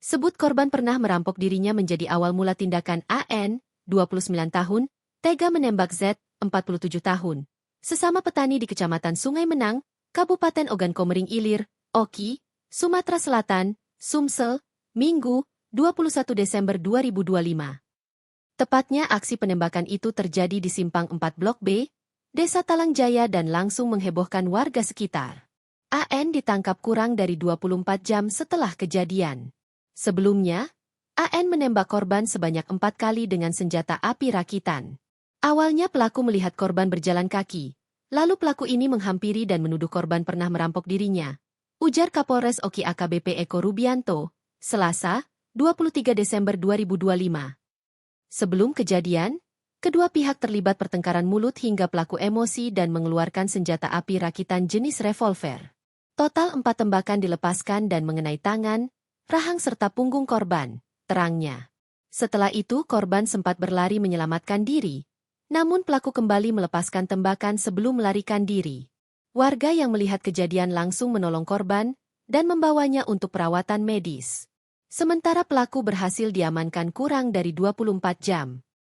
Sebut korban pernah merampok dirinya menjadi awal mula tindakan AN, 29 tahun, tega menembak Z, 47 tahun. Sesama petani di Kecamatan Sungai Menang, Kabupaten Ogan Komering Ilir, Oki, Sumatera Selatan, Sumsel, Minggu, 21 Desember 2025. Tepatnya aksi penembakan itu terjadi di Simpang 4 Blok B, Desa Talangjaya dan langsung menghebohkan warga sekitar. AN ditangkap kurang dari 24 jam setelah kejadian. Sebelumnya, AN menembak korban sebanyak 4 kali dengan senjata api rakitan. Awalnya pelaku melihat korban berjalan kaki, lalu pelaku ini menghampiri dan menuduh korban pernah merampok dirinya. Ujar Kapolres Oki AKBP Eko Rubianto, Selasa, 23 Desember 2025. Sebelum kejadian, kedua pihak terlibat pertengkaran mulut hingga pelaku emosi dan mengeluarkan senjata api rakitan jenis revolver. Total 4 tembakan dilepaskan dan mengenai tangan, rahang serta punggung korban, terangnya. Setelah itu korban sempat berlari menyelamatkan diri, namun pelaku kembali melepaskan tembakan sebelum melarikan diri. Warga yang melihat kejadian langsung menolong korban dan membawanya untuk perawatan medis. Sementara pelaku berhasil diamankan kurang dari 24 jam.